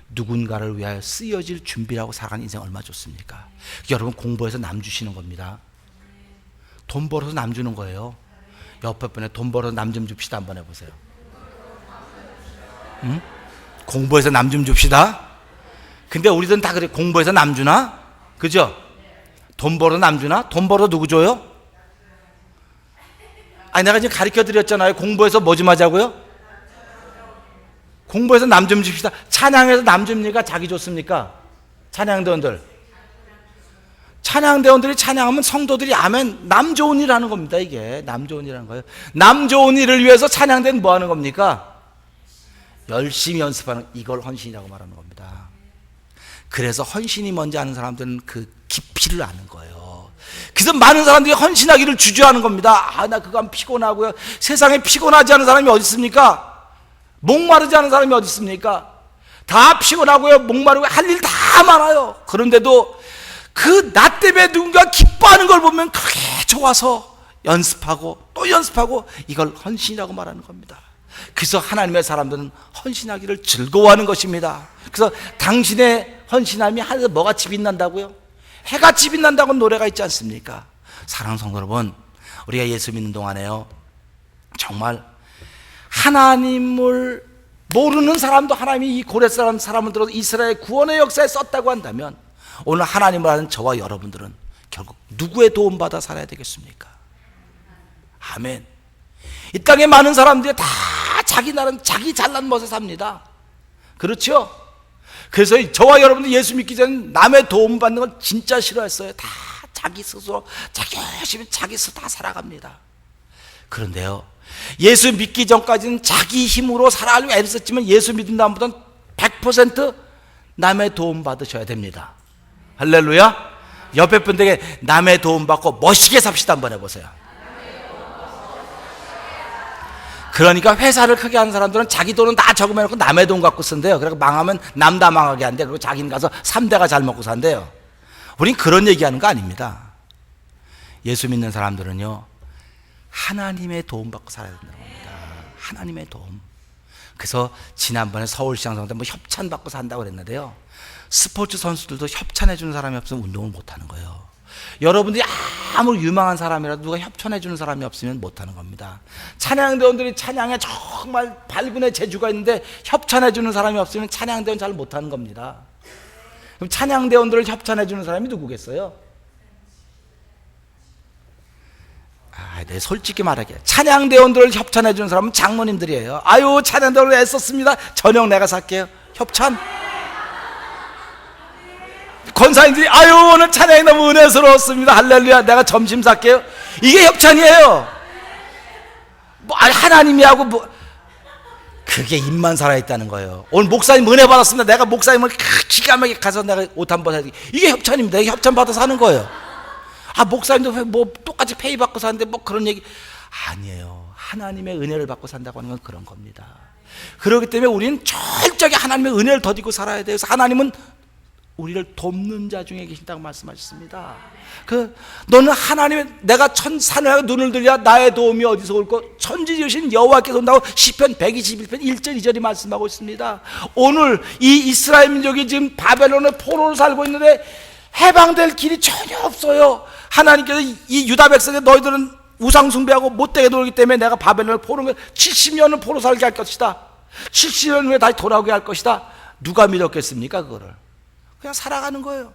누군가를 위하여 쓰여질 준비라고 살아가는 인생 얼마나 좋습니까? 여러분, 공부해서 남 주시는 겁니다. 돈 벌어서 남 주는 거예요. 옆에 분에 돈 벌어서 남 좀 줍시다 한번 해보세요. 응? 공부해서 남 좀 줍시다. 근데 우리들은 다 그래. 공부해서 남 주나? 그죠? 돈 벌어 남 주나? 돈 벌어 누구 줘요? 아니, 내가 지금 가르쳐 드렸잖아요. 공부해서 뭐 좀 하자고요? 공부해서 남 좀 줍시다. 찬양해서 남 줍니까? 자기 줬습니까? 찬양대원들. 찬양대원들이 찬양하면 성도들이 아멘, 남 좋은 일 하는 겁니다. 이게 남 좋은 일 하는 거예요. 남 좋은 일을 위해서 찬양대는 뭐 하는 겁니까? 열심히 연습하는, 이걸 헌신이라고 말하는 겁니다. 그래서 헌신이 뭔지 아는 사람들은 그 깊이를 아는 거예요. 그래서 많은 사람들이 헌신하기를 주저하는 겁니다. 나 그거 하면 피곤하고요. 세상에 피곤하지 않은 사람이 어디 있습니까? 목마르지 않은 사람이 어디 있습니까? 다 피곤하고요, 목마르고 할 일 다 많아요. 그런데도 그 나 때문에 누군가 기뻐하는 걸 보면 그게 좋아서 연습하고 또 연습하고, 이걸 헌신이라고 말하는 겁니다. 그래서 하나님의 사람들은 헌신하기를 즐거워하는 것입니다. 그래서 당신의 헌신함이 하늘에서 뭐같이 빛난다고요? 해같이 빛난다고 노래가 있지 않습니까? 사랑하는 성도 여러분, 우리가 예수 믿는 동안에요, 정말 하나님을 모르는 사람도 하나님이 이 고레 사람을 들어서 이스라엘 구원의 역사에 썼다고 한다면, 오늘 하나님을 아는 저와 여러분들은 결국 누구의 도움받아 살아야 되겠습니까? 아멘. 이 땅에 많은 사람들이 다 자기 나름, 자기 잘난 멋에 삽니다. 그렇죠? 그래서 저와 여러분들 예수 믿기 전에 남의 도움받는 걸 진짜 싫어했어요. 다 자기 스스로, 자기 열심히 자기 스스로 다 살아갑니다. 그런데요, 예수 믿기 전까지는 자기 힘으로 살아가려고 애썼지만, 예수 믿은 다음부터는 100% 남의 도움 받으셔야 됩니다. 할렐루야. 옆에 분들에게 남의 도움 받고 멋있게 삽시다 한번 해보세요. 그러니까 회사를 크게 하는 사람들은 자기 돈은 다 저금해놓고 남의 돈 갖고 쓴대요. 그래서 망하면 남 다 망하게 한대. 그리고 자기는 가서 3대가 잘 먹고 산대요. 우린 그런 얘기하는 거 아닙니다. 예수 믿는 사람들은요, 하나님의 도움 받고 살아야 된다는 겁니다. 하나님의 도움. 그래서 지난번에 서울시장 선거 때 뭐 협찬 받고 산다고 그랬는데요, 스포츠 선수들도 협찬해 주는 사람이 없으면 운동을 못 하는 거예요. 여러분들이 아무리 유망한 사람이라도 누가 협찬해 주는 사람이 없으면 못 하는 겁니다. 찬양대원들이 찬양에 정말 발군의 재주가 있는데 협찬해 주는 사람이 없으면 찬양대원 잘 못 하는 겁니다. 그럼 찬양대원들을 협찬해 주는 사람이 누구겠어요? 네, 솔직히 말하게 찬양대원들을 협찬해 주는 사람은 장로님들이에요. 아유, 찬양대원을 애썼습니다. 저녁 내가 살게요. 협찬? 권사님들이 아유, 오늘 찬양이 너무 은혜스러웠습니다. 할렐루야, 내가 점심 살게요. 이게 협찬이에요. 뭐 하나님이 하고 뭐, 그게 입만 살아있다는 거예요. 오늘 목사님 은혜 받았습니다. 내가 목사님을 기가 막히게 가서 내가 옷 한번 해야 돼. 이게 협찬입니다. 이게 협찬 받아서 하는 거예요. 아, 목사님도 뭐 똑같이 페이 받고 사는데 뭐 그런 얘기 아니에요. 하나님의 은혜를 받고 산다고 하는 건 그런 겁니다. 그렇기 때문에 우리는 철저하게 하나님의 은혜를 더디고 살아야 돼요. 그래서 하나님은 우리를 돕는 자 중에 계신다고 말씀하셨습니다. 너는 하나님의, 내가 산을 눈을 들려 나의 도움이 어디서 올까? 천지 지으신 여호와께서 온다고 시편 121편 1절 2절이 말씀하고 있습니다. 오늘 이 이스라엘 민족이 지금 바벨론의 포로로 살고 있는데 해방될 길이 전혀 없어요. 하나님께서 이 유다 백성에 너희들은 우상 숭배하고 못되게 놀기 때문에 내가 바벨론을 포로 70년을 포로 살게 할 것이다. 70년 후에 다시 돌아오게 할 것이다. 누가 믿었겠습니까? 그거를 그냥 살아가는 거예요.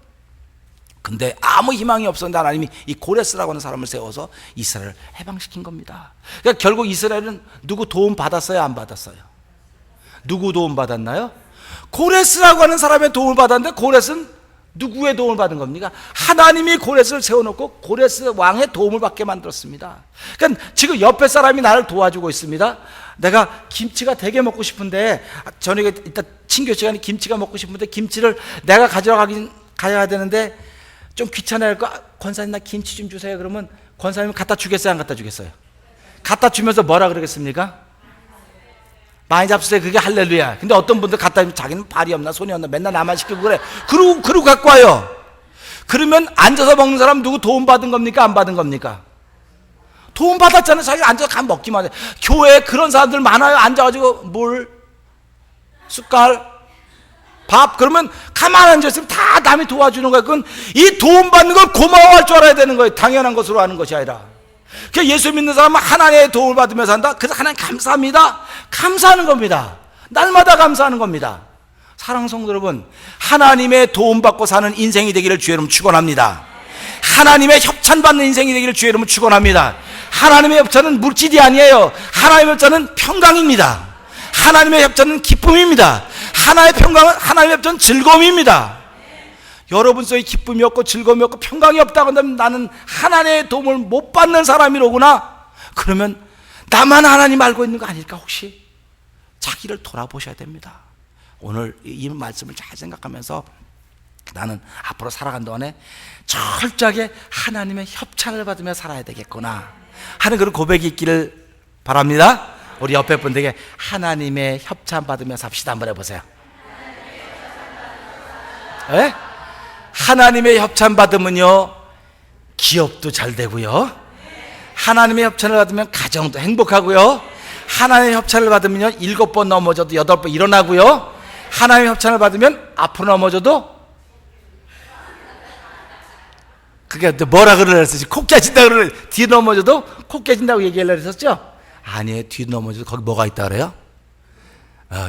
근데 아무 희망이 없었는데 하나님이 이 고레스라고 하는 사람을 세워서 이스라엘을 해방시킨 겁니다. 그러니까 결국 이스라엘은 누구 도움 받았어요? 안 받았어요? 누구 도움 받았나요? 고레스라고 하는 사람의 도움을 받았는데 고레스는 누구의 도움을 받은 겁니까? 하나님이 고레스를 세워놓고 고레스 왕의 도움을 받게 만들었습니다. 그러니까 지금 옆에 사람이 나를 도와주고 있습니다. 내가 김치가 되게 먹고 싶은데 저녁에 이따 친교 시간에 김치가 먹고 싶은데 김치를 내가 가져가야 되는데 좀 귀찮아할까? 권사님 나 김치 좀 주세요. 그러면 권사님 갖다 주겠어요? 안 갖다 주겠어요? 갖다 주면서 뭐라 그러겠습니까? 많이 잡수세요. 그게 할렐루야. 근데 어떤 분들 갖다 주면 자기는 발이 없나 손이 없나 맨날 나만 시키고 그래. 그러고 갖고 와요. 그러면 앉아서 먹는 사람 누구 도움 받은 겁니까? 안 받은 겁니까? 도움 받았잖아요. 자기가 앉아서 간 먹기만 해. 교회에 그런 사람들 많아요. 앉아가지고 물, 숟갈, 밥, 그러면 가만 앉아있으면 다 남이 도와주는 거예요. 그건 이 도움 받는 걸 고마워할 줄 알아야 되는 거예요. 당연한 것으로 하는 것이 아니라. 그 예수 믿는 사람은 하나님의 도움을 받으면서 한다. 그래서 하나님 감사합니다. 감사하는 겁니다. 날마다 감사하는 겁니다. 사랑하는 성도 여러분, 하나님의 도움받고 사는 인생이 되기를 주의 이름으로 축원합니다. 하나님의 협찬받는 인생이 되기를 주의 이름으로 축원합니다. 하나님의 협찬은 물질이 아니에요. 하나님의 협찬은 평강입니다. 하나님의 협찬은 기쁨입니다. 하나님의 협찬은 즐거움입니다. 여러분 속에 기쁨이 없고 즐거움이 없고 평강이 없다고 한다면 나는 하나님의 도움을 못 받는 사람이로구나. 그러면 나만 하나님 알고 있는 거 아닐까? 혹시 자기를 돌아보셔야 됩니다. 오늘 이 말씀을 잘 생각하면서 나는 앞으로 살아간 동안에 철저하게 하나님의 협찬을 받으며 살아야 되겠구나 하는 그런 고백이 있기를 바랍니다. 우리 옆에 분들에게 하나님의 협찬 받으며 삽시다 한번 해보세요. 네? 하나님의 협찬 받으면요 기업도 잘 되고요, 하나님의 협찬을 받으면 가정도 행복하고요, 하나님의 협찬을 받으면요 7번 넘어져도 8번 일어나고요, 하나님의 협찬을 받으면 앞으로 넘어져도 그게 뭐라 그러랬었지? 코 깨진다 그러래. 뒤 넘어져도 코 깨진다고 얘기하려고 했었죠? 아니에요. 뒤 넘어져도 거기 뭐가 있다 그래요?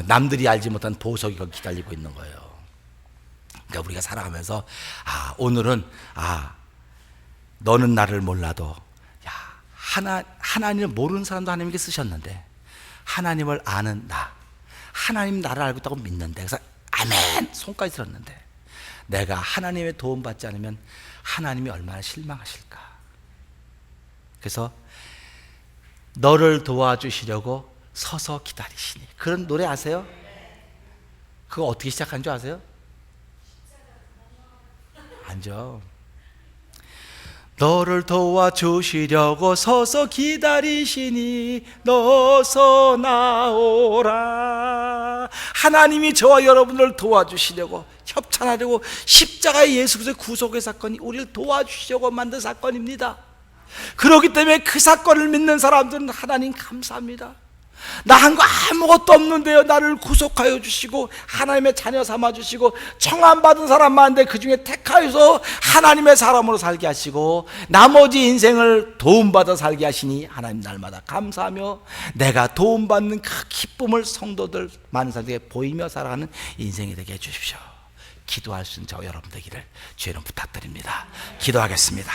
남들이 알지 못한 보석이 거기 기다리고 있는 거예요. 그러니까 우리가 살아가면서 오늘은 너는 나를 몰라도 하나님을 모르는 사람도 하나님께 쓰셨는데 하나님을 아는 나, 하나님 나를 알고 있다고 믿는데, 그래서 아멘 손까지 들었는데 내가 하나님의 도움 받지 않으면 하나님이 얼마나 실망하실까. 그래서 너를 도와주시려고 서서 기다리시니, 그런 노래 아세요? 그거 어떻게 시작한 줄 아세요? 아니죠. 너를 도와주시려고 서서 기다리시니 너서 나오라. 하나님이 저와 여러분을 도와주시려고, 협찬하려고, 십자가의 예수 그리스도의 구속의 사건이 우리를 도와주시려고 만든 사건입니다. 그렇기 때문에 그 사건을 믿는 사람들은 하나님 감사합니다. 나 한 거 아무것도 없는데요, 나를 구속하여 주시고 하나님의 자녀 삼아 주시고 청함받은 사람 많은데 그 중에 택하여서 하나님의 사람으로 살게 하시고 나머지 인생을 도움받아 살게 하시니 하나님 날마다 감사하며 내가 도움받는 그 기쁨을 성도들 많은 사람들에게 보이며 살아가는 인생이 되게 해주십시오. 기도할 수 있는 저 여러분 되기를 주의 이름 부탁드립니다. 기도하겠습니다.